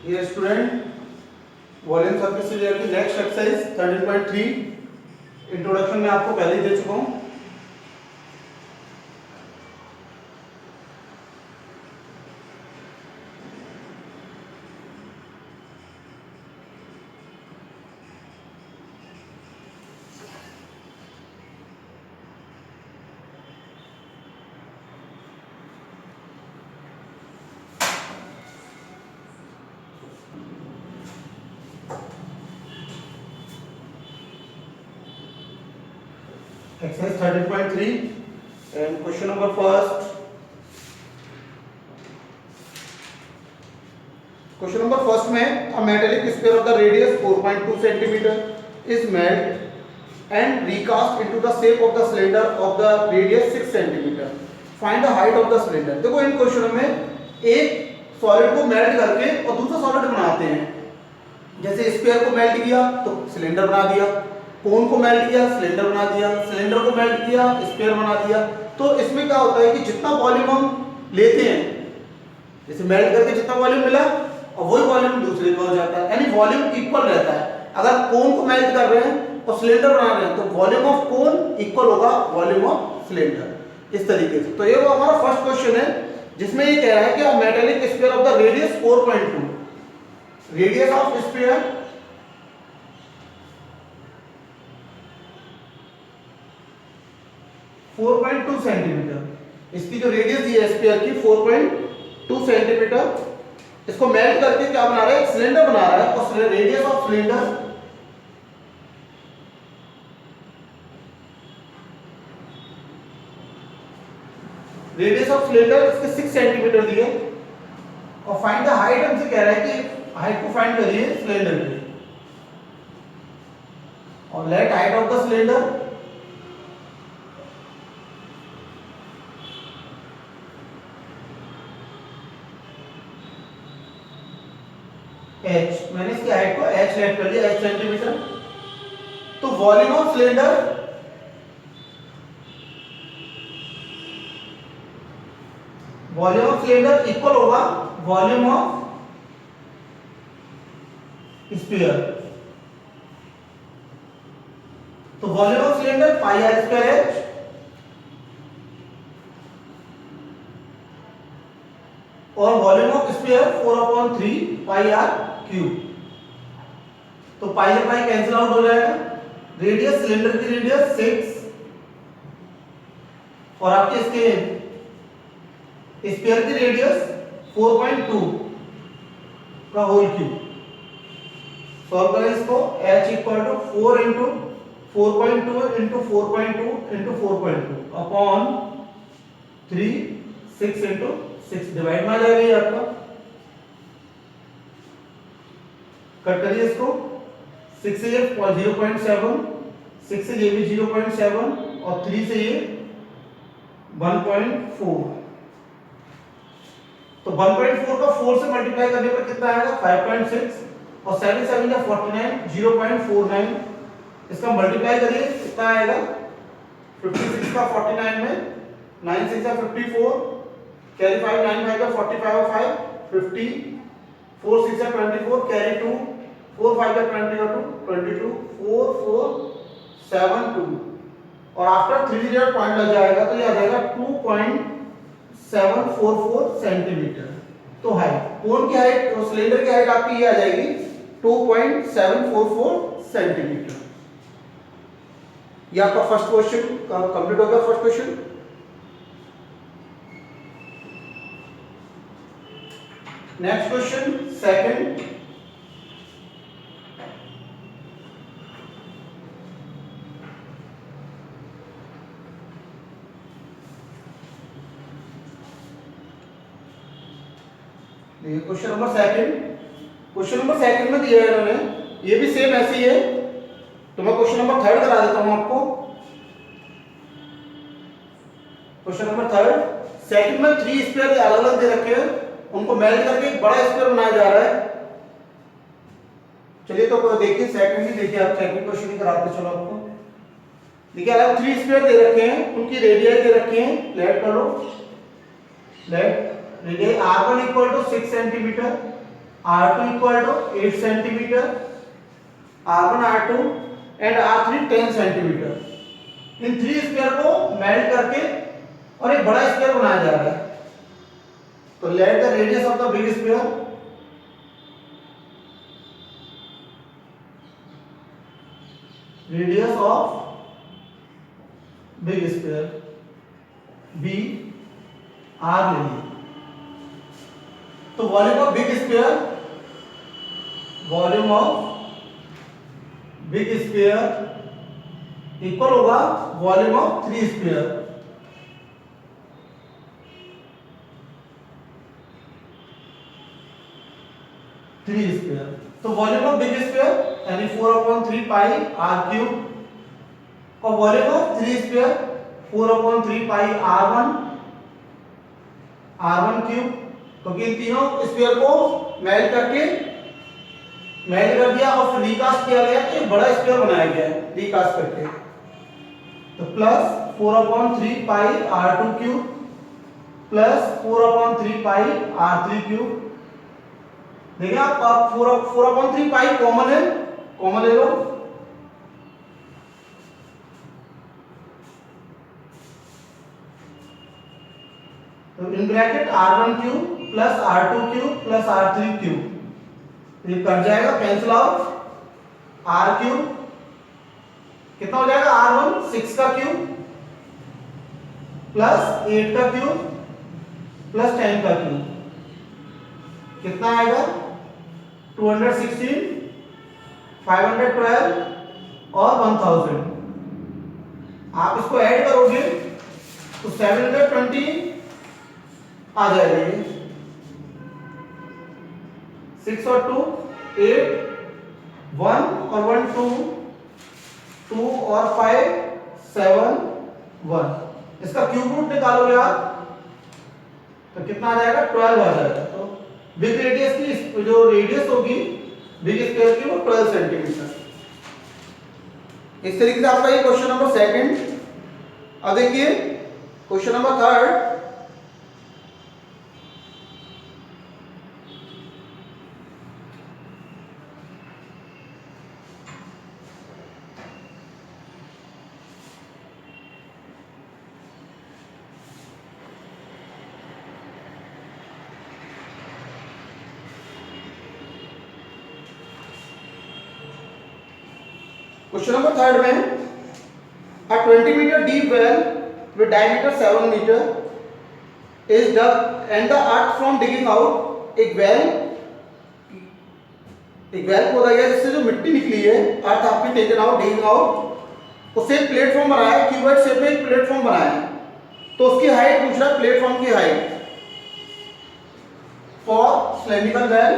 ये student volume surface area की next exercise 13.3 introduction में आपको पहले ही दे चुका हूँ। Exercise 13.3 and question number first. Question number first में a metallic sphere of the radius 4.2 centimeter is made and recast into the shape of the cylinder of the radius 6 centimeter. Find the height of the cylinder. देखो इन क्वेश्चनों में एक solid को melt करके और दूसरा solid बनाते हैं। जैसे स्फीयर को मेल्ट किया तो सिलेंडर बना दिया, कोन को मेल्ट किया सिलेंडर बना दिया, सिलेंडर को मेल्ट किया स्फीयर बना दिया। तो इसमें क्या होता है कि जितना वॉल्यूम हम लेते हैं, जैसे मेल्ट करके जितना वॉल्यूम मिला और वही वॉल्यूम दूसरे का हो जाता है, यानी वॉल्यूम इक्वल रहता है। अगर कोन को मेल्ट कर रहे हैं और सिलेंडर बना रहे हैं तो वॉल्यूम ऑफ कोन इक्वल होगा वॉल्यूम ऑफ सिलेंडर, इस तरीके से। तो ये वो हमारा फर्स्ट क्वेश्चन है जिसमें ये कह रहा है कि metallic sphere of the radius 4.2, radius of sphere 4.2 centimetre, इसकी जो रेडियस दी है स्फीयर की 4.2 सेंटीमीटर, इसको मेल्ट करके क्या बना रहा है, सिलेंडर बना रहा है। और रेडियस ऑफ सिलेंडर इसके 6 सेंटीमीटर दिए और फाइंड द हाइट हमसे कह रहा है कि हाइट को फाइंड करिए सिलेंडर की। और let height of the cylinder h, मैंने इसकी हाइट को h लेट कर दिया, h सेंटीमीटर। तो वॉल्यूम ऑफ सिलेंडर इक्वल होगा वॉल्यूम ऑफ स्फीयर। तो volume of cylinder pi r square h और volume of sphere 4/3 pi r cube. तो पाई से पाई कैंसिल आउट हो जाएगा। रेडियस सिलेंडर की रेडियस 6 और आपके इसके स्फीयर की रेडियस 4.2 का होल क्यूब। सॉल्व करें इसको, h equal to 4 into 4.2 into 4.2 into 4.2 upon 3 6 into 6 divide में आ जाएगा ये आपका। कट करिए इसको, 6 से ये 0.7, 6 से ये भी 0.7 और 3 से ये 1.4। तो 1.4 का 4 से मल्टीप्लाई करने पर कितना आएगा 5.6 और 7 7 या 49 0.49। इसका मल्टीप्लाई करिए कितना आएगा 56 का 49 में 9 6 या 54 कैरी 5 9 5 का 45 और 5 50 4 6 या 24 कैरी 2 4 5 का 22 4 4 7 2 और आफ्टर 3 0 पॉइंट लग जाएगा तो ये आ जाएगा 2.744 सेंटीमीटर। तो हाइट, कोन की हाइट और सिलेंडर की हाइट आपकी ये आ जाएगी 2.744 सेंटीमीटर। ये आपका फर्स्ट क्वेश्चन कंप्लीट हो गया। First question. Next question second. Question number second, question number second में दिया है इन्होंने, ये भी सेम ऐसी है। तो मैं क्वेश्चन नंबर थर्ड करा देता हूं आपको। क्वेश्चन नंबर थर्ड, सेकंड में 3 स्फीयर अलग अलग दे रखे हैं, उनको मेल्ट करके एक बड़ा स्फीयर बनाया जा रहा है। चलिए तो देखिए सेकंड ही देखिए, आप सेकंड क्वेश्चन ही कराते चलो आपको। देखिए अलग 3 स्फीयर दे रखे हैं, उनकी रेडियस दे रखे हैं, लेट करो। Let radius r1 equal to 6 centimetre R2 equal to 8 centimetre, R1 R2 and R3 10 centimetre. इन 3 स्क्वायर को मेल्ट करके और एक बड़ा स्क्वायर बनाया जा रहा है। तो let the radius of the big square, radius of big square be r ले ली। तो volume of big square, volume of big square equal होगा वॉल्यूम ऑफ 3 स्क्वायर। तो वॉल्यूम ऑफ बिग स्क्वायर यानी 4/3 पाई आर क्यूब और volume of 3 square 4/3 pi r one cube. क्योंकि इन तीनों स्क्वायर को मेल्ट कर दिया और फिर रिकास्ट किया गया तो एक बड़ा स्क्वायर बनाया गया है रिकास्ट करके। तो प्लस 4/3 पाई r2 क्यूब प्लस 4/3 पाई r3 क्यूब। देखिए आप 4/3 पाई कॉमन है, कॉमन ले लो। तो in bracket r1 cube plus r2 cube plus r3 cube, ये कट जाएगा, कैंसिल आउट। r क्यूब कितना हो जाएगा, r1 6 का क्यूब प्लस 8 का क्यूब प्लस 10 का क्यूब, कितना आएगा 216, 512 और 1000। आप इसको ऐड करोगे तो 720 आ जाएगा। ये 6 और 2 8, 1 और 1 2, 2 और 5 7 1। इसका क्यूब रूट निकालोगे आप तो कितना आ जाएगा 12 आ जाएगा। तो बिग रेडियस की जो रेडियस होगी बिग स्क्वायर की वो 12 सेंटीमीटर। इस तरीके से आपका ये क्वेश्चन नंबर सेकंड। अब देखिए question number third. Question number third में a 20 meter deep well with diameter 7 meter is dug and the earth from digging out एक वेल खोदा गया जिससे जो मिट्टी निकली है अर्थ आपकी टेकन आउट डिगिंग आउट, उससे एक प्लेटफॉर्म बनाया है, क्यूबॉइड शेप में एक प्लेटफॉर्म बनाया है। तो उसकी हाइट पूछ रहा है, प्लेटफॉर्म की height for cylindrical well.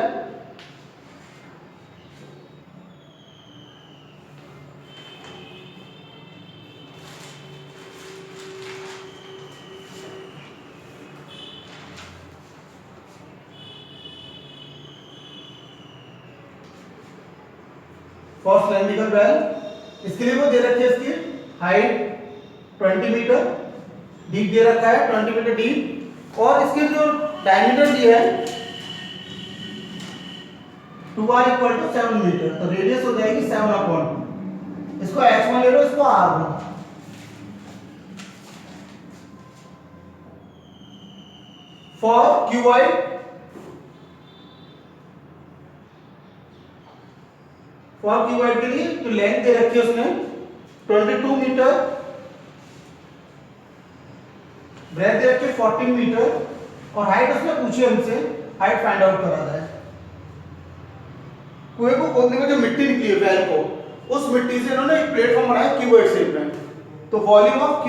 For cylindrical well इसके लिए वो दे रखी है, इसकी हाइट 20 मीटर, डीप दे रखा है 20 मीटर डीप, और इसके जो डायमीटर दी है 2r इक्वल टू 7 मीटर। तो रेडियस हो जाएगी 7/2। इसको h1 ले लो, इसको r1। For cuboid, for cuboid के लिए तो लेंथ दे रखी है उसने 22 मीटर, ब्रेथ दे रखी है 14 मीटर और हाइट उसने पूछी हमसे, हाइट फाइंड आउट करा है। कुएं को खोदने में जो मिट्टी निकली है वेल को, उस मिट्टी से इन्होंने एक प्लेटफॉर्म बनाया क्यूबॉइड शेप में। तो वॉल्यूम ऑफ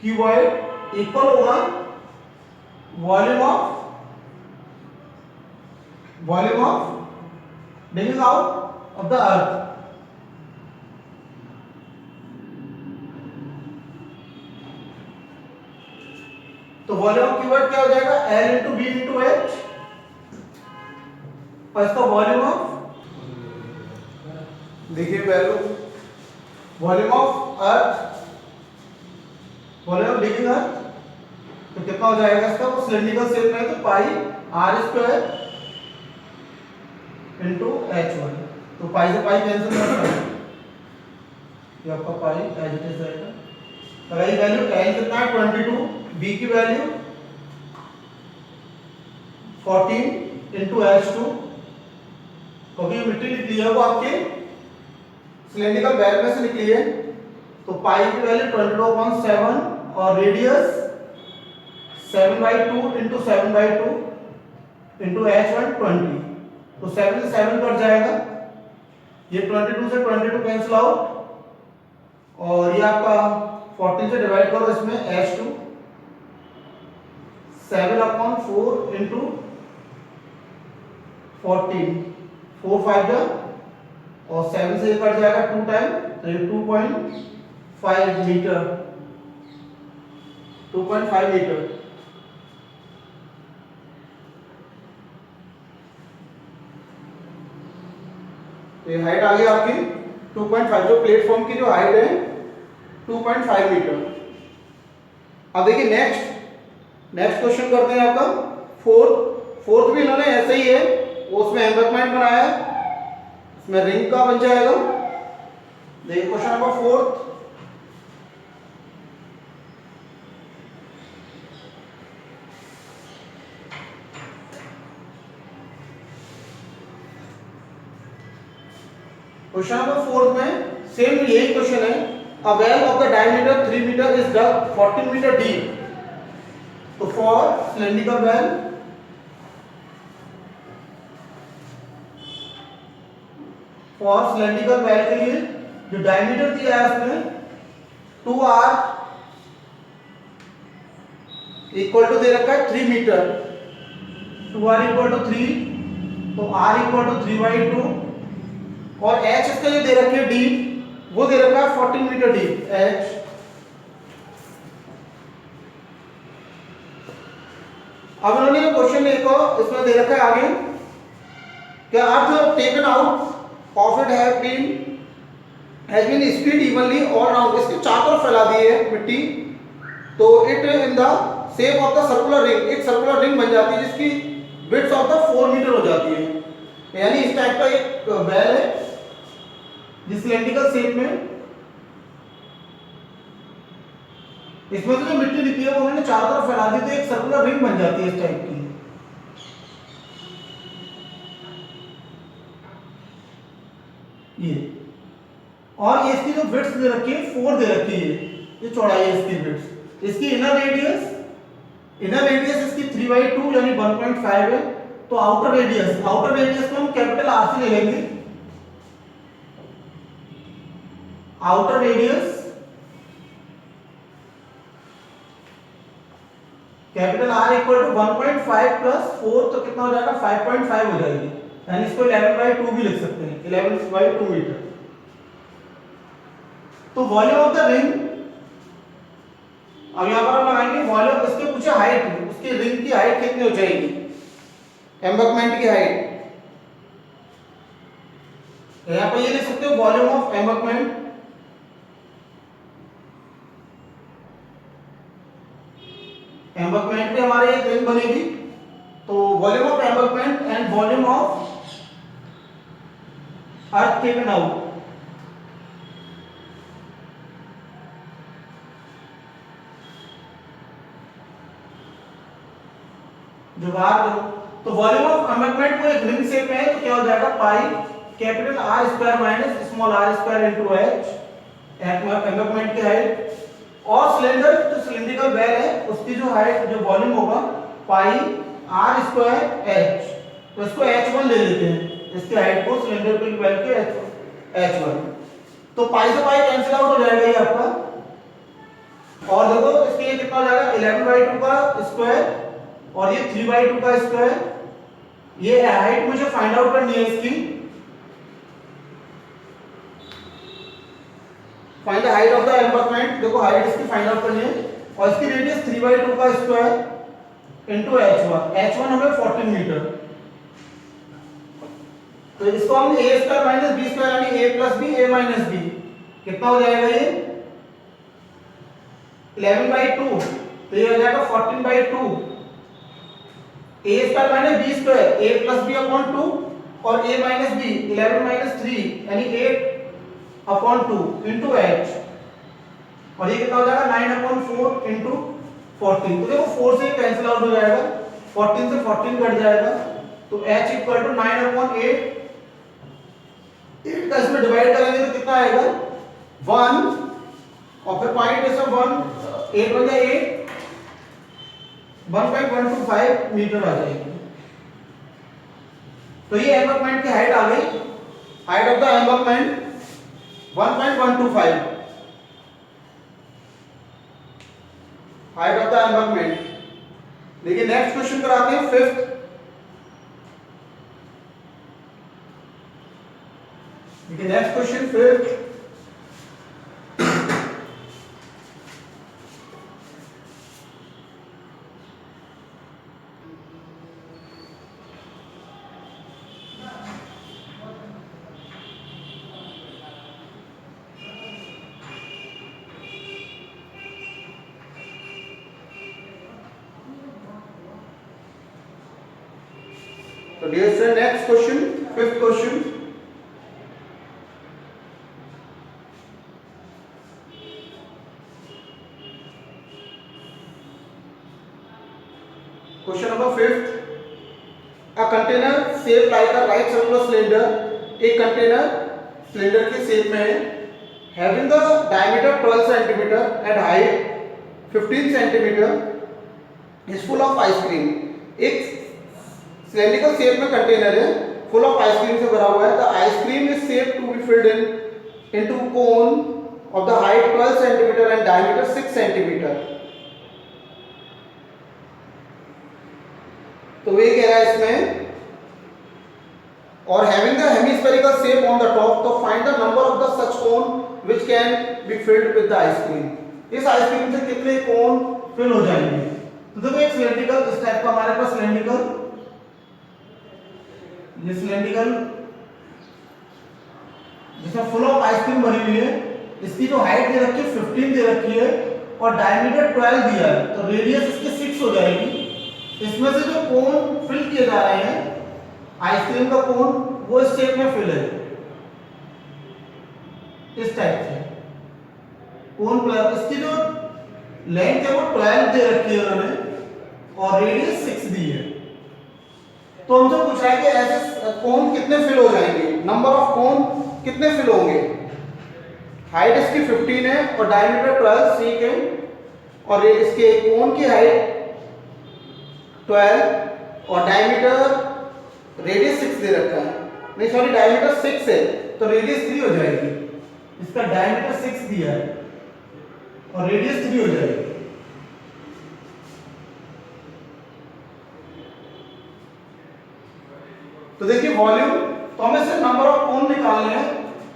क्यूबॉइड इक्वल होगा volume of digging out of the earth. तो वॉल्यूम ऑफ क्यूबॉइड क्या हो जाएगा, L into B into H, और इसका वॉल्यूम ऑफ, देखिए value volume of earth, volume of digging earth तो कितना हो जाएगा इसका, वो सिलेंड्रिकल शेप में है तो पाई आर स्क्वायर इंटू H1। तो पाई से पाई कैंसिल करता है, ये आपका पाई एज इट इज रहेगा। लगाई वैल्यू tan कितना है 22, b की वैल्यू 14 इंटू H2, क्योंकि मिट्टी निकली है वो आपके सिलेंड्रिकल बैग में से निकली है। तो पाई की वैल्यू 22/7 और रेडियस 7/2 इंटू 7/2 इंटू H1 20। तो 7 से 7 कट जाएगा, ये 22 से 22 कैंसिल आउट, और ये आपका 14 से डिवाइड करो इसमें H2 7/4 इंटू 14 4 5 जा, और 7 से कट जाएगा 2 टाइम, तो ये 2.5 मीटर 2.5 मीटर। तो ये हाइट आ गई आपकी 2.5, जो प्लेटफॉर्म की जो हाइट है 2.5 मीटर। अब देखिए नेक्स्ट क्वेश्चन करते हैं आपका फोर्थ भी इन्होंने ऐसे ही है, उसमें एम्बैंकमेंट बनाया है, इसमें रिंग का बन जाएगा। देखिए क्वेश्चन नंबर 4। क्वेश्चन नंबर 4 में सेम यही क्वेश्चन है। A well of the diameter 3 meter is dug 14 meter deep. तो for cylindrical well के लिए जो डायमीटर दिया है उसमें 2r इक्वल टू दे रखा है 3 मीटर, 2r इक्वल टू 3, तो r इक्वल टू 3/2, और h इसका जो दे रखी है d वो दे रखा है 14 मीटर डीप h। अब उन्होंने ये क्वेश्चन देखो, इसमें दे रखा है आगे क्या earth taken out of it has been spread evenly all round, इसके चारों तरफ फैला दी है मिट्टी, तो it in the shape of the circular ring, एक सर्कुलर रिंग बन जाती है जिसकी विड्थ ऑफ द 4 मीटर हो जाती है। यानी इस टाइप का एक वेल है जिस सिलेंड्रिकल शेप में, इसमें से जो मिट्टी निकली है वो उन्होंने चारों तरफ फैला दी, तो एक सर्कुलर रिंग बन जाती है इस टाइप की। ये और ये इसकी जो विड्थ दे रखी है 4 दे रखी है, ये चौड़ाई है इसकी विड्थ। इसकी इनर रेडियस इसकी 3/2 यानी 1.5 है। तो आउटर रेडियस को हम कैपिटल आर से ले लेंगे। Outer radius capital r equal to 1.5 plus 4, तो कितना हो जाएगा 5.5 हो जाएगी, यानी इसको 11/2 भी लिख सकते हैं, 11/2 मीटर। तो वॉल्यूम ऑफ द रिंग, अब यहां पर हम लगाएंगे वॉल्यूम, इसके पूछे हाइट, उसकी रिंग की हाइट कितनी हो जाएगी, एम्बैंकमेंट की हाइट, तो यहां पर ये लिख सकते हो वॉल्यूम ऑफ एम्बैंकमेंट। एम्बैंकमेंट पे हमारे एक रिंग बनेगी, तो volume of embankment and volume of earth taken out, जो बाहर, तो वॉल्यूम ऑफ एम्बैंकमेंट को एक रिंग शेप में है, तो क्या हो जाएगा pi capital r square minus small r square into h, embankment की हाइट, और सिलेंडर जो सिलिंड्रिकल वेल है उसकी जो हाइट, जो वॉल्यूम होगा पाई आर स्क्वायर एच, तो इसको h1 ले लेते हैं, इसकी हाइट को सिलेंडर वेल के h1। तो पाई से पाई कैंसिल आउट हो जाएगा ये आपका, और देखो इसके लिए कितना हो जाएगा 11/2 का स्क्वायर और ये 3/2 का स्क्वायर। ये हाइट मुझे फाइंड आउट करनी है इसकी, find the height of the embankment, देखो हाइट इसकी फाइंड आउट करनी है, और इसकी रेडियस 3/2 का स्क्वायर इनटू h1 हमें 14 मीटर। तो इसको हम a square minus b square यानी a plus b a minus b, कितना हो जाएगा ये 11/2 तो ये हो जाएगा 14/2 a square minus b square a plus b upon 2 और a माइनस b 11 माइनस 3 यानी 8 अपॉन 2 इंटू h और ये कितना हो जाएगा 9 अपॉन 4 इंटू 14। तो देखो 4 से कैंसिल आउट हो जाएगा 14 से 14 कट जाएगा तो h इक्वल टू 9 अपॉन 8 का इसमें डिवाइड करेंगे तो कितना आएगा 1 और फिर पॉइंट इसमें 1 8 हो जाए 8 1.125 मीटर आ जाएगी। तो ये एम्बैंकमेंट की हाइट आ गई height of the embankment 1.125 height of the embankment. देखिए नेक्स्ट क्वेश्चन कराते हैं फिफ्थ। देखिए next question fifth So dear friend, next question, fifth question. Question number fifth. A container shaped like a right circular cylinder. एक container cylinder के shape में है, having the diameter 12 centimeter and height 15 centimeter, is full of ice cream. एक cylindrical shape में container है full of ice cream से भरा हुआ है। The ice cream is shape to be filled into cone of the height 12 centimetre and diameter 6 centimetre. तो ये कह रहा है इसमें और having the hemispherical shape on the top तो find the number of the such cone which can be filled with the ice cream. इस ice cream से कितने कोन फिल हो जाएंगे। तो देखो एक सिलेंड्रिकल इस टाइप का हमारे पास सिलेंड्रिकल ये सिलेंड्रिकल जिसमें फुल ऑफ आइसक्रीम भरी हुई है, इसकी जो हाइट दे रखी है 15 दे रखी है और डायमीटर 12 दिया है तो रेडियस इसकी 6 हो जाएगी। इसमें से जो कोन फिल किए जा रहे हैं आइसक्रीम का कोन वो इस शेप में फिल है इस टाइप से कोन प्लस इसकी जो लेंथ है वो 12 दे रखी है उन्होंने और रेडियस 6 दी है। तो हमसे पूछ रहा है कि ऐसे कोन कितने फिल हो जाएंगे, नंबर ऑफ कोन कितने फिल होंगे। हाइट इसकी 15 है और डायमीटर 12 ठीक है और इसके कोन की हाइट 12 और डायमीटर रेडियस 6 दे रखा है, नहीं सॉरी डायमीटर 6 है तो रेडियस 3 हो जाएगी। इसका डायमीटर 6 दिया है और रेडियस 3 हो जाएगी। तो देखिए वॉल्यूम तो हमें सिर्फ नंबर ऑफ कोन निकालने हैं।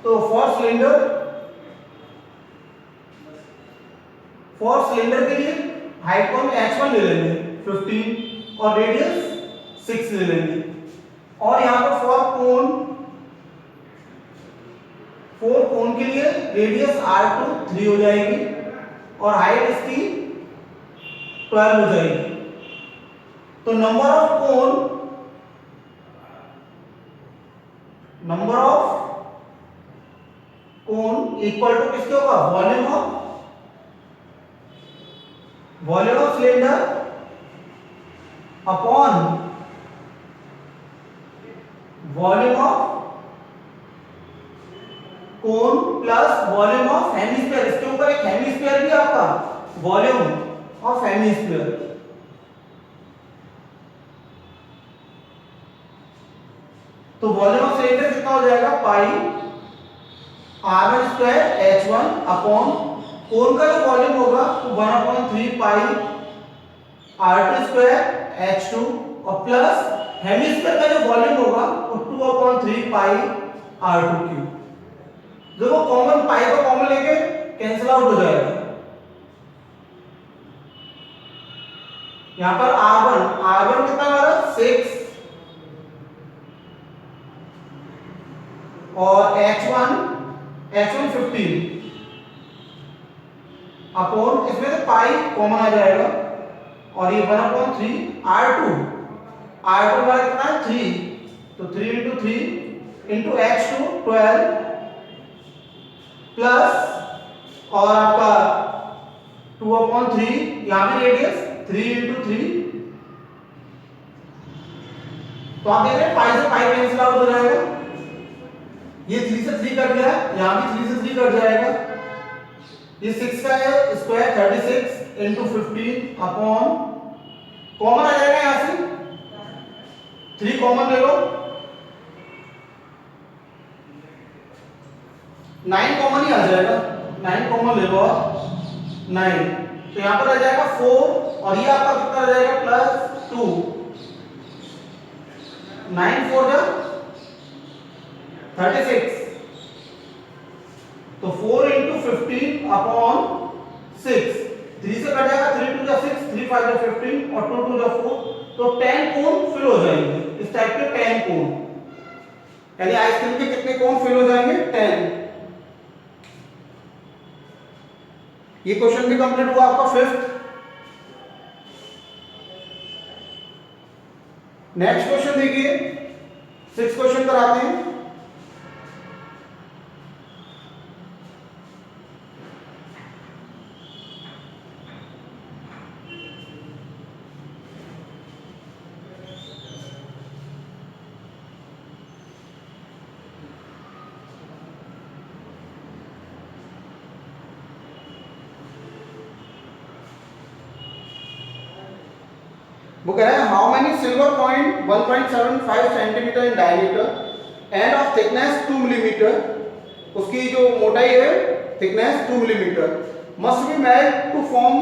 तो फॉर सिलेंडर के लिए हाइट को हम h1 ले लेंगे 15 और रेडियस 6 ले लेंगे और यहां पर फोर कोन के लिए रेडियस r2 3 हो जाएगी और हाइट इसकी 12 हो जाएगी। तो number of cone equal to किसके होगा volume of cylinder upon volume of cone plus volume of hemisphere. इसके ऊपर एक हेमिस्फीयर भी आपका वॉल्यूम ऑफ हेमिस्फीयर। तो वॉल्यूम ऑफ सिलेंडर कितना हो जाएगा पाई r1 स्क्वायर h1 अपॉन कोन का जो वॉल्यूम होगा तो 1/3 पाई r2 स्क्वायर h2 और प्लस हेमिस्फीयर का जो वॉल्यूम होगा वो 2/3 पाई r2 क्यूब। देखो कॉमन पाई को कॉमन लेके कैंसिल आउट हो जाएगा। यहां पर r1 कितना आ रहा 6 और h1 15 अपॉन इसमें से पाई कॉमन आ जाएगा और ये 1/3 R2 बराबर कितना है 3, तो 3 into 3 into H2 12 प्लस और आपका 2/3 यहाँ भी रेडियस 3 into 3, तो आप देख रहे हैं 5 से 5 कैंसिल आउट हो जाएगा, ये 3 से 3 कट गया, यहाँ भी 3 से 3 कट जाएगा, ये 6 का है स्क्वायर 36 into 15 अपॉन कॉमन आ जाएगा यहाँ से 3 कॉमन ले लो, 9 कॉमन ही आ जाएगा, 9 कॉमन ले लो 9, तो यहाँ पर आ जाएगा 4 और ये आपका कितना आ जाएगा प्लस 2, 9 4 जा 36, तो 4 into 15 अपॉन 6, 3 से कट जाएगा 3 2 जा 6, 3 5 जा 15 और 2 2 जा 4, तो 10 कोन फिल हो जाएंगे, इस टाइप के 10 कोन, यानी आइसक्रीम के कितने कोन फिल हो जाएंगे 10। ये क्वेश्चन भी कंप्लीट हुआ आपका 5th। नेक्स्ट क्वेश्चन देखिए 6th क्वेश्चन पर आते हैं। वो कह रहा है how many silver coin 1.75 centimetre in diameter and of thickness 2 millimetre, उसकी जो मोटाई है thickness 2 millimetre must be melt to form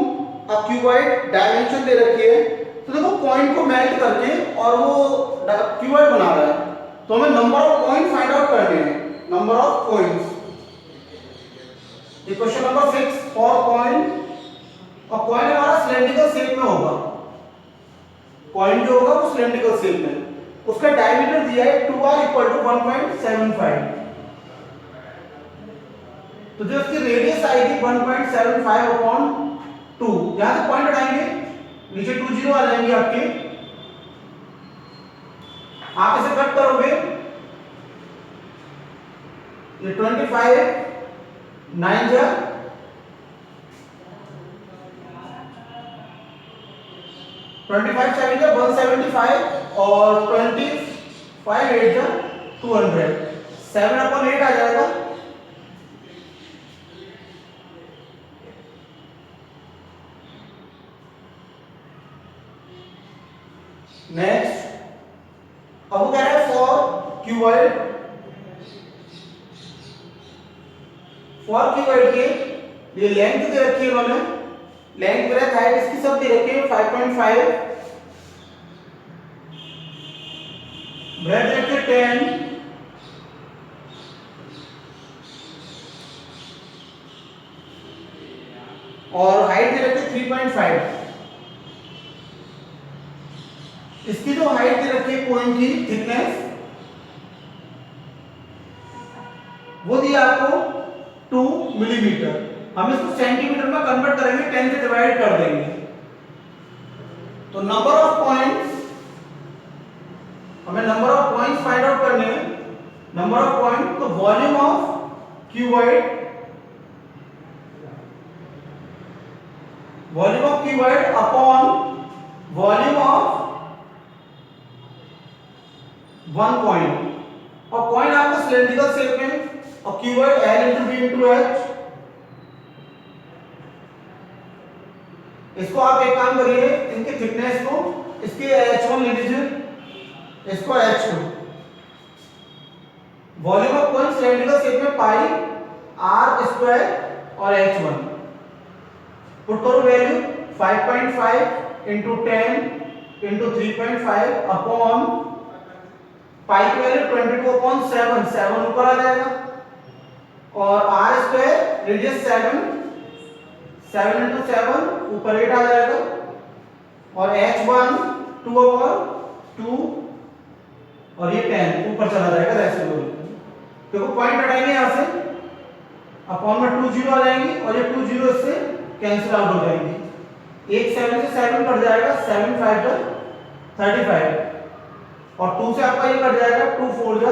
a cuboid, dimension दे रखी है, तो देखो कॉइन को मेल्ट करके और वो क्यूबॉइड बना रहा है, तो हमें number of coin find out करने हैं, नंबर ऑफ कॉइन्स। ये क्वेश्चन नंबर 6 फॉर कॉइन, और कॉइन हमारा सिलेंड्रिकल शेप में होगा, कॉइन जो होगा वो सिलेंड्रिकल शेप में, उसका डायमीटर दिया है 2r इक्वल टू 1.75, तो जो इसकी रेडियस आएगी 1.75 अपॉन 2, यहां से पॉइंट हटाएंगे नीचे 2 0 आ जाएंगे आपके, आप इसे कट करोगे ये 25 9 जा 25 7 जा 175 और 25 8 जा 200, 7/8 आ जाएगा। नेक्स्ट अब वो कह रहा है फॉर क्यूबॉइड, के ये लेंथ दे रखी है इन्होंने, लेंथ ब्रेथ हाइट इसकी सब दे रखी है 5.5, ब्रेथ दे रखी है 10, और हाइट दे रखी है 3.5, इसकी जो हाइट दे रखी है कॉइन की थिकनेस वो दी आपको 2 मिलीमीटर, हम इसको सेंटीमीटर में कन्वर्ट करेंगे, 10 से डिवाइड कर देंगे, तो नंबर ऑफ पॉइंट्स, हमें number of points find out करने हैं, नंबर ऑफ पॉइंट, तो volume of cuboid, volume of cuboid upon volume of 1 point, और पॉइंट आपका सिलेंड्रिकल शेप में, और cuboid L into B into H, इसको आप एक काम करिए, इनकी थिकनेस को इसकी H1 ले लीजिए, इसको H2, volume of coin cylindrical shape में पाई R स्क्वायर और H1, पुट करो value 5.5 into 10 into 3.5 upon pi की वैल्यू 22/7, 7 ऊपर आ जाएगा, और R स्क्वायर रेडियस 7 into 7 ऊपर 8 आ जाएगा, और H1 2/2 और ये 10 ऊपर चला जाएगा रेसिड्यूल, देखो पॉइंट हटाएंगे यहां से, अपॉन में 2 0 आ जाएंगी और ये 2 0 इससे कैंसिल आउट हो जाएंगी, एक 7 से 7 कट जाएगा, 7 5 जा 35, और 2 से आपका ये कट जाएगा, 2 4 जा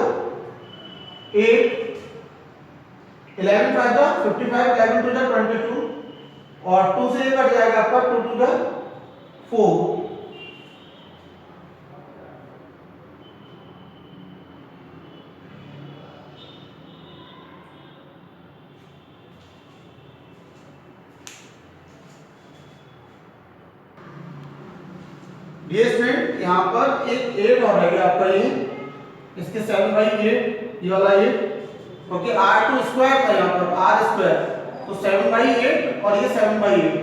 8, 11 5 जा 55, 11 2 जा 22, और 2 से ये कट जाएगा आपका, 2 2 जा 4। ये स्टूडेंट यहाँ पर एक 8 और रहेगा आपका, ये इसके 7/8 ये वाला 8, क्योंकि r2 स्क्वायर था यहाँ पर, r स्क्वायर, तो 7/8 और ये 7/8,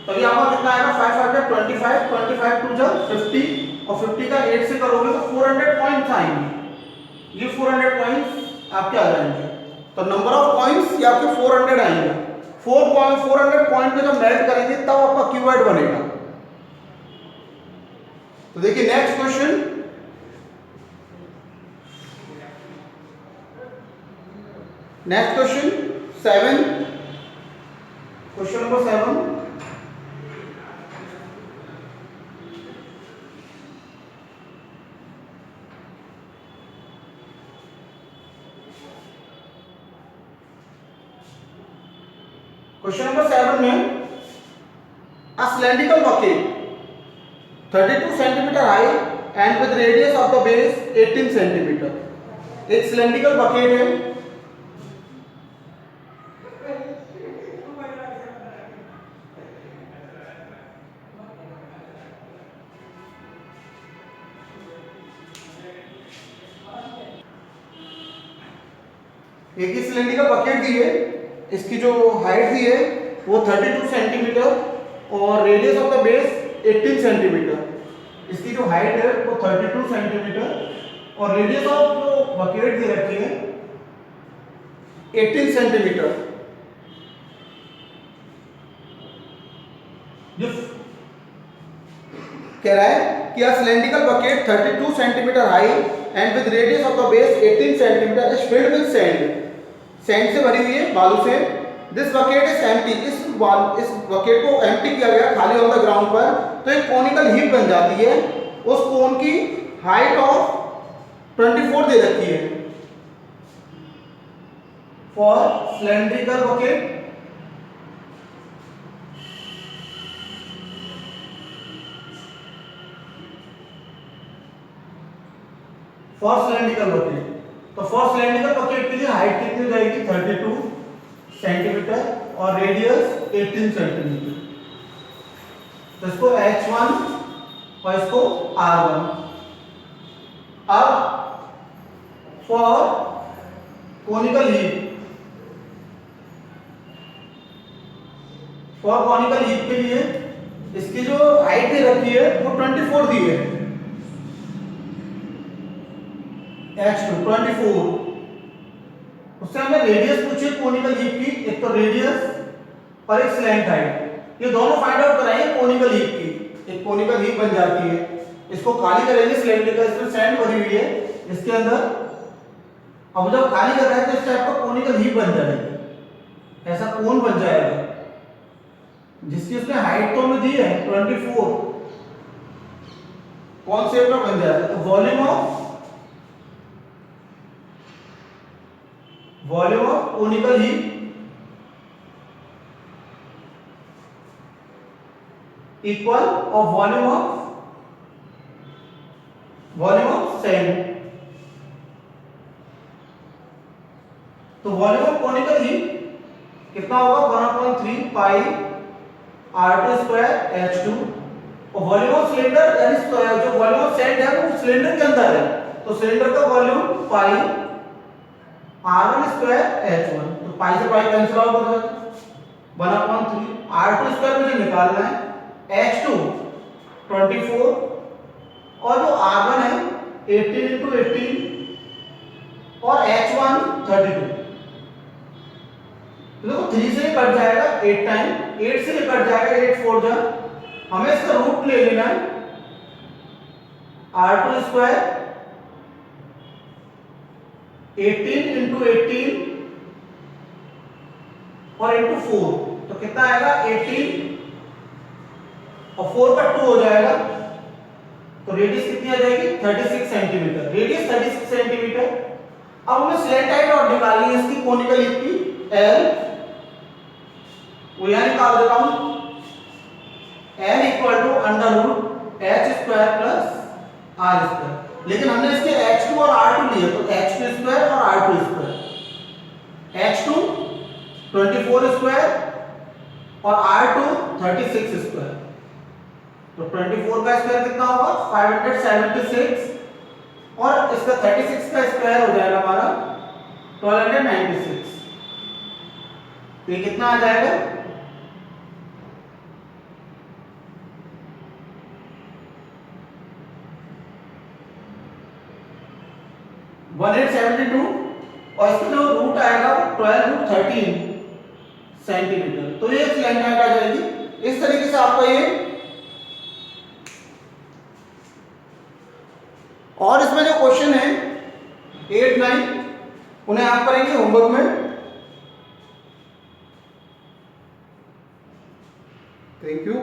तभी आपका कितना आएगा, 5 5 का 25, 25 2 जा 50, और 50 का 8 से करोगे तो 400 पॉइंट्स आएंगे। ये 400 पॉइंट्स आपके आ जाएंगे। तो नंबर ऑफ पॉइंट्स ये आपके 400 आएंगे। 400 पॉइंट में जब मेल्ट करेंगे तब आपका क्यूबॉइड बनेगा। तो देखिए next question, next question 7, question number 7, question number 7 में a cylindrical bucket 32 centimeter high and with radius of the base 18 centimeter, एक cylindrical bucket है, एक ही सिलेंड्रिकल बकेट दी है, इसकी जो हाइट दी है वो 32 सेंटीमीटर और radius of the base 18 centimetre. इसकी जो हाइट है वो 32 सेंटीमीटर और रेडियस ऑफ जो बकेट दी रखी है 18 सेंटीमीटर। जो कह रहा है कि a cylindrical bucket 32 centimetre high and with radius of the base 18 centimetre is filled with sand, sand से भरी हुई है, बालू से। दिस बकेट इज एम्प्टी, इस बकेट को एम्प्टी किया गया, खाली ऑन द ग्राउंड पर, तो एक कॉनिकल हीप बन जाती है। उस कोन की हाइट ऑफ 24 दे रखी है for cylindrical bucket. For cylindrical bucket, तो फॉर सिलेंड्रिकल बकेट के लिए हाइट कितनी हो जाएगी, 32 सेंटीमीटर और रेडियस 18 सेंटीमीटर। तो इसको H1 और इसको R1। अब for conical heap, for conical heap के लिए इसकी जो हाइट दे रखी है वो 24 दी है, H2 24। उससे हमें रेडियस पूछिए कॉनिकल हीप की, एक तो रेडियस और एक स्लैंट हाइट, ये दोनों फाइंड आउट कराइए कॉनिकल हीप की। एक कॉनिकल हीप बन जाती है, इसको खाली करेंगे सिलेंड्रिकल, इसमें सैंड भरी हुई है इसके अंदर। अब जब खाली कर रहे हैं तो इस टाइप का कॉनिकल हीप बन जाएगी, ऐसा कोन बन जाएगा जिसकी उसने हाइट तो हमें दी है 24, कौन शेप में बन जाएगा। तो volume of conical heap equal of volume of sand. तो वॉल्यूम ऑफ कॉनिकल हीप कितना होगा, 1/3 पाई r2 स्क्वायर h2, और वॉल्यूम ऑफ सिलेंडर यानी जो वॉल्यूम ऑफ सैंड है वो सिलेंडर के अंदर है, तो सिलेंडर का वॉल्यूम पाई r1 स्क्वायर h1, तो पाई से पाई कैंसिल आउट हो जाएगा, 1/3 r2 स्क्वायर मुझे निकालना है, h2 24 और जो r1 है 18 × 18 और h1 32। तो देखो 3 से कट जाएगा 8 टाइम, 8 से कट जाएगा 8 4 जा, हमें इसका रूट ले लेना है, r2 स्क्वायर 18 × 18 और × 4, तो कितना आएगा 18 और 4 का 2 हो जाएगा, तो रेडियस कितनी आ जाएगी 36 सेंटीमीटर, रेडियस 36 सेंटीमीटर। अब हमें स्लैंट हाइट और निकालनी है इसकी कोनिकल लीफ की L, वो यहां निकाल देता हूं, L equal to under root h square plus r square. लेकिन हमने इसके h2 और r2 लिए, तो h2 स्क्वायर और r2 स्क्वायर, h2 24 स्क्वायर और r2 36 स्क्वायर, तो 24 का स्क्वायर कितना होगा 576 और इसका 36 का स्क्वायर हो जाएगा हमारा 1296। तो ये कितना आ जाएगा 1872 और इसका जो रूट आएगा वो 12 रूट 13 सेंटीमीटर। तो ये स्लैंट हाइट आ जाएगी। इस तरीके से आपको ये, और इसमें जो क्वेश्चन है 8, 9 उन्हें आप करेंगे होमवर्क में। Thank you.